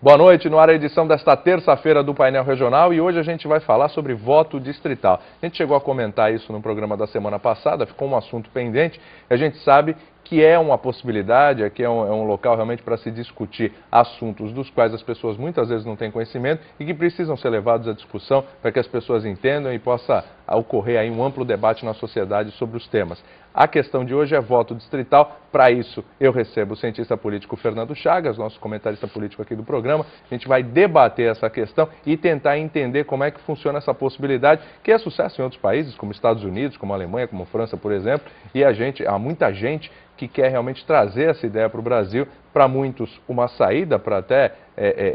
Boa noite, no ar a edição desta terça-feira do Painel Regional e hoje a gente vai falar sobre voto distrital. A gente chegou a comentar isso no programa da semana passada, ficou um assunto pendente e a gente sabe que é uma possibilidade, aqui é um local realmente para se discutir assuntos dos quais as pessoas muitas vezes não têm conhecimento e que precisam ser levados à discussão para que as pessoas entendam e possa ocorrer aí um amplo debate na sociedade sobre os temas. A questão de hoje é voto distrital. Para isso, eu recebo o cientista político Fernando Chagas, nosso comentarista político aqui do programa. A gente vai debater essa questão e tentar entender como é que funciona essa possibilidade, que é sucesso em outros países, como Estados Unidos, como Alemanha, como França, por exemplo. E há muita gente que quer realmente trazer essa ideia para o Brasil, para muitos uma saída para até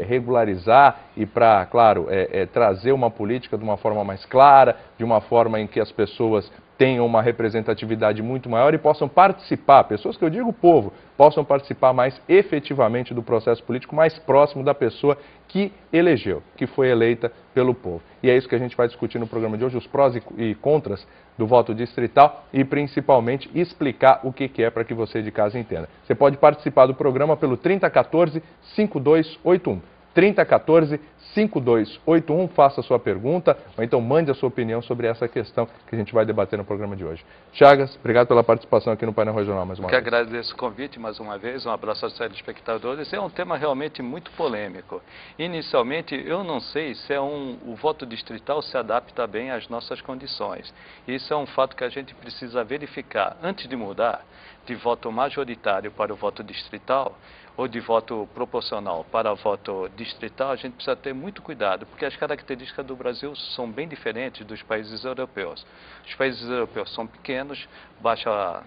regularizar e para, claro, trazer uma política de uma forma mais clara, de uma forma em que as pessoas tenham uma representatividade muito maior e possam participar, pessoas que eu digo povo, possam participar mais efetivamente do processo político mais próximo da pessoa que elegeu, que foi eleita pelo povo. E é isso que a gente vai discutir no programa de hoje, os prós e contras do voto distrital e principalmente explicar o que é para que você de casa entenda. Você pode participar do programa pelo 3014-5281. 3014-5281, faça a sua pergunta ou então mande a sua opinião sobre essa questão que a gente vai debater no programa de hoje. Chagas, obrigado pela participação aqui no Painel Regional mais uma vez. Eu que agradeço o convite mais uma vez, um abraço aos telespectadores. É um tema realmente muito polêmico. Inicialmente, eu não sei se o voto distrital se adapta bem às nossas condições. Isso é um fato que a gente precisa verificar antes de mudar de voto majoritário para o voto distrital ou de voto proporcional para voto distrital. A gente precisa ter muito cuidado, porque as características do Brasil são bem diferentes dos países europeus. Os países europeus são pequenos, baixa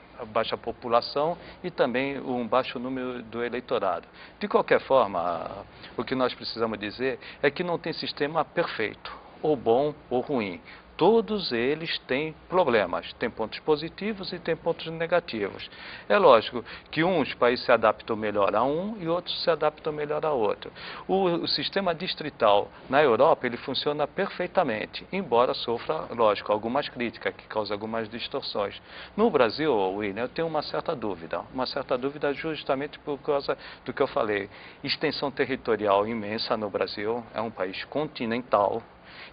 população e também um baixo número do eleitorado. De qualquer forma, o que nós precisamos dizer é que não tem sistema perfeito, ou bom ou ruim. Todos eles têm problemas, têm pontos positivos e têm pontos negativos. É lógico que uns países se adaptam melhor a um e outros se adaptam melhor a outro. O sistema distrital na Europa, ele funciona perfeitamente, embora sofra, lógico, algumas críticas, que causam algumas distorções. No Brasil, William, eu tenho uma certa dúvida justamente por causa do que eu falei. Extensão territorial imensa no Brasil, é um país continental.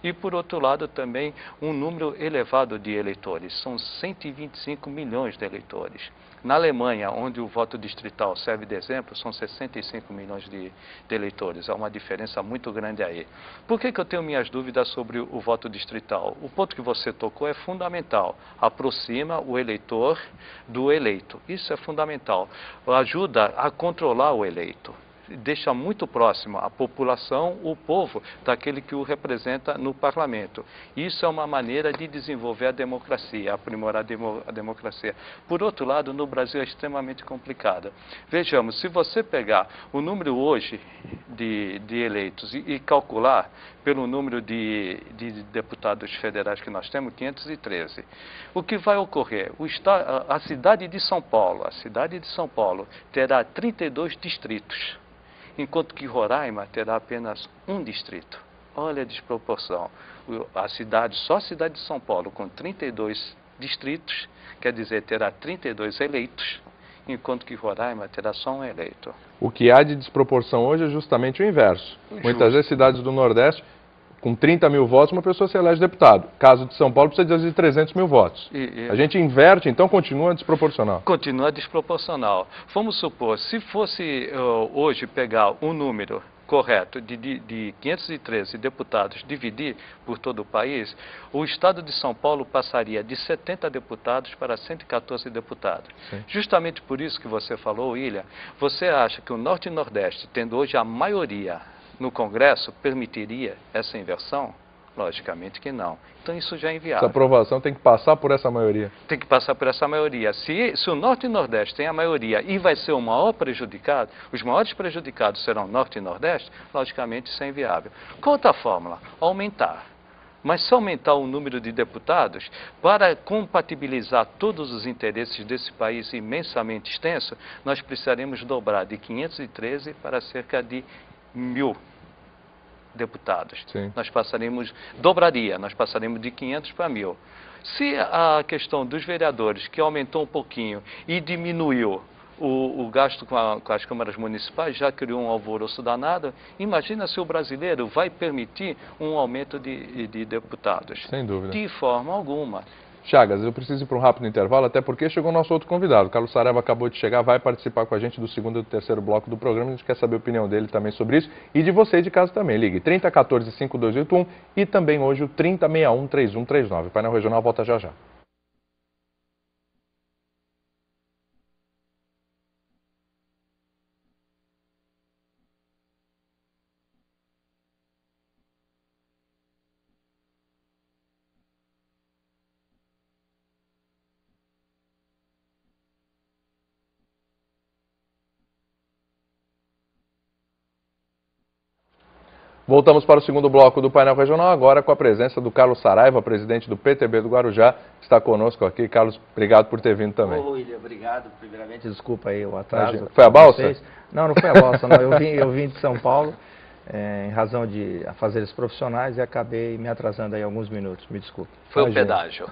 E, por outro lado, também um número elevado de eleitores, são 125 milhões de eleitores. Na Alemanha, onde o voto distrital serve de exemplo, são 65 milhões de eleitores, há uma diferença muito grande aí. Por que eu tenho minhas dúvidas sobre o voto distrital? O ponto que você tocou é fundamental, aproxima o eleitor do eleito, isso é fundamental, ajuda a controlar o eleito. Deixa muito próximo a população, o povo, daquele que o representa no parlamento. Isso é uma maneira de desenvolver a democracia, aprimorar a democracia. Por outro lado, no Brasil é extremamente complicado. Vejamos, se você pegar o número hoje de eleitos e calcular pelo número de deputados federais que nós temos, 513, o que vai ocorrer? A cidade de São Paulo terá 32 distritos. Enquanto que Roraima terá apenas um distrito. Olha a desproporção. Só a cidade de São Paulo, com 32 distritos, quer dizer, terá 32 eleitos, enquanto que Roraima terá só um eleito. O que há de desproporção hoje é justamente o inverso. Muitas vezes cidades do Nordeste, com 30 mil votos, uma pessoa se elege deputado. Caso de São Paulo, precisa de 300 mil votos. A gente inverte, então continua desproporcional. Continua desproporcional. Vamos supor, se fosse hoje pegar um número correto de 513 deputados, dividir por todo o país, o estado de São Paulo passaria de 70 deputados para 114 deputados. Sim. Justamente por isso que você falou, William, você acha que o Norte e Nordeste, tendo hoje a maioria no Congresso, permitiria essa inversão? Logicamente que não. Então isso já é inviável. Essa aprovação tem que passar por essa maioria. Tem que passar por essa maioria. Se o Norte e Nordeste tem a maioria e vai ser o maior prejudicado, os maiores prejudicados serão Norte e Nordeste, logicamente isso é inviável. Qual outra fórmula? Aumentar. Mas se aumentar o número de deputados, para compatibilizar todos os interesses desse país imensamente extenso, nós precisaremos dobrar de 513 para cerca de 1.000 deputados. Sim. Nós passaremos de 500 para 1.000. Se a questão dos vereadores, que aumentou um pouquinho e diminuiu o gasto com as câmaras municipais já criou um alvoroço danado. Imagina se o brasileiro vai permitir um aumento de deputados. Sem dúvida. De forma alguma. Chagas, eu preciso ir para um rápido intervalo, até porque chegou o nosso outro convidado. O Carlos Saraiva acabou de chegar, vai participar com a gente do segundo e do terceiro bloco do programa. A gente quer saber a opinião dele também sobre isso e de você de casa também. Ligue 3014-5281 e também hoje o 3061-3139. O Painel Regional volta já já. Voltamos para o segundo bloco do painel regional, agora com a presença do Carlos Saraiva, presidente do PTB do Guarujá, que está conosco aqui. Carlos, obrigado por ter vindo também. Ô, William, obrigado. Primeiramente, desculpa aí o atraso. Imagina. Foi a balsa? Não, não foi a balsa, não. Eu vim de São Paulo, em razão de afazeres profissionais, e acabei me atrasando aí alguns minutos. Me desculpe. Foi o pedágio.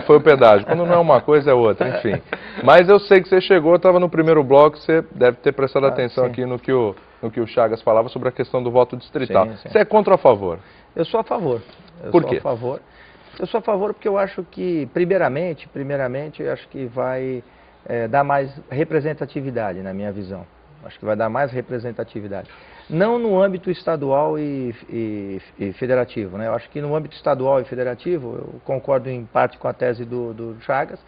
Foi o pedágio. Quando não é uma coisa, é outra, enfim. Mas eu sei que você chegou, estava no primeiro bloco, você deve ter prestado atenção aqui no que o Chagas falava sobre a questão do voto distrital. Sim. Você é contra ou a favor? Eu sou a favor. Por quê? Eu sou a favor porque eu acho que, primeiramente, eu acho que vai dar mais representatividade, na minha visão. Acho que vai dar mais representatividade. Não no âmbito estadual e federativo, né? Eu acho que no âmbito estadual e federativo, eu concordo em parte com a tese do Chagas.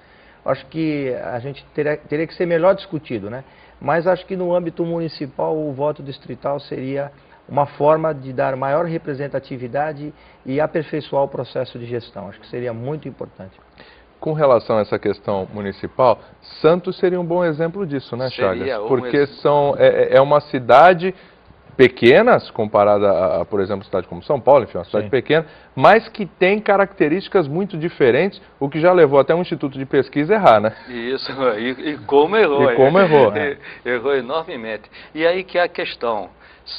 Eu acho que a gente teria que ser melhor discutido, né? Mas acho que no âmbito municipal o voto distrital seria uma forma de dar maior representatividade e aperfeiçoar o processo de gestão. Acho que seria muito importante. Com relação a essa questão municipal, Santos seria um bom exemplo disso, né, Chagas? Porque é uma cidade pequena, comparada a, por exemplo, cidade como São Paulo, enfim, uma cidade pequena, mas que tem características muito diferentes, o que já levou até um instituto de pesquisa a errar, né? Isso, e como errou. E como errou. Errou enormemente. E aí que é a questão.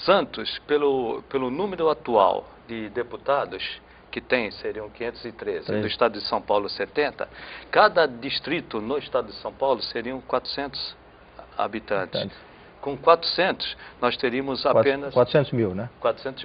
Santos, pelo número atual de deputados que tem, seriam 513, do estado de São Paulo 70, cada distrito no estado de São Paulo seriam 400 habitantes. Com 400, nós teríamos apenas... 400 mil, né? 400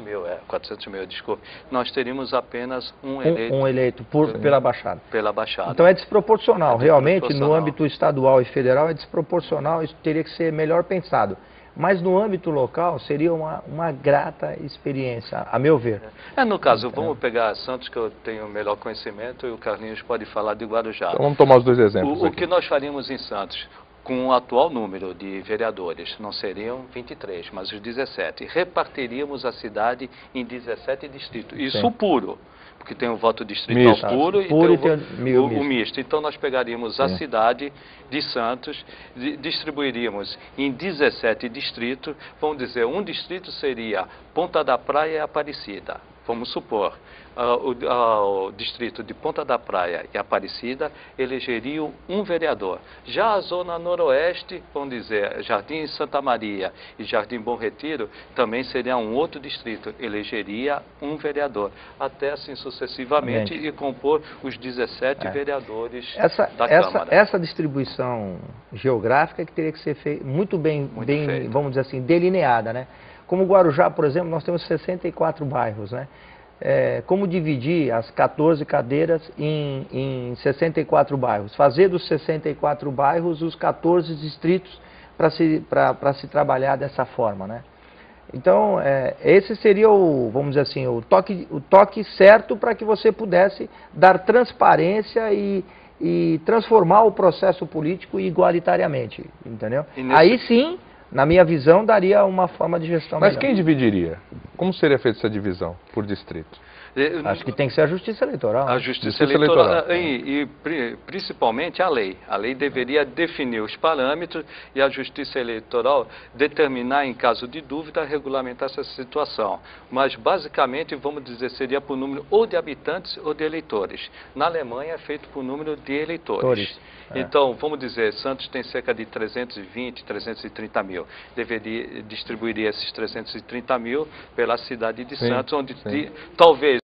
mil, desculpe. Nós teríamos apenas um eleito. Um eleito pela Baixada. Pela Baixada. Então é desproporcional. Realmente, no âmbito estadual e federal é desproporcional, isso teria que ser melhor pensado. Mas no âmbito local seria uma grata experiência, a meu ver. No caso, vamos pegar Santos, que eu tenho melhor conhecimento, e o Carlinhos pode falar de Guarujá. Então vamos tomar os dois exemplos O que nós faríamos em Santos? Com o atual número de vereadores, não seriam 23, mas os 17. Repartiríamos a cidade em 17 distritos. Isso puro, porque tem o voto distrital puro e tem o misto. Então nós pegaríamos a cidade de Santos, distribuiríamos em 17 distritos. Vamos dizer, um distrito seria Ponta da Praia e Aparecida. Vamos supor, o distrito de Ponta da Praia e Aparecida elegeriam um vereador. Já a zona noroeste, vamos dizer, Jardim Santa Maria e Jardim Bom Retiro, também seria um outro distrito, elegeria um vereador. Até assim sucessivamente e compor os 17 vereadores da Câmara. Essa distribuição geográfica que teria que ser muito bem, vamos dizer assim, delineada, né? Como Guarujá, por exemplo, nós temos 64 bairros, né? Como dividir as 14 cadeiras em 64 bairros? Fazer dos 64 bairros os 14 distritos para se trabalhar dessa forma, né? Então, esse seria vamos dizer assim, o toque certo para que você pudesse dar transparência e transformar o processo político igualitariamente, entendeu? Aí sim, na minha visão, daria uma forma de gestão melhor. Mas quem dividiria? Como seria feita essa divisão por distrito? Acho que tem que ser a Justiça Eleitoral. A Justiça Eleitoral e principalmente a lei. A lei deveria definir os parâmetros e a Justiça Eleitoral determinar, em caso de dúvida, regulamentar essa situação. Mas, basicamente, vamos dizer, seria por número ou de habitantes ou de eleitores. Na Alemanha é feito por número de eleitores. Então, vamos dizer, Santos tem cerca de 320, 330 mil. Distribuiria esses 330 mil pela cidade de Santos, onde talvez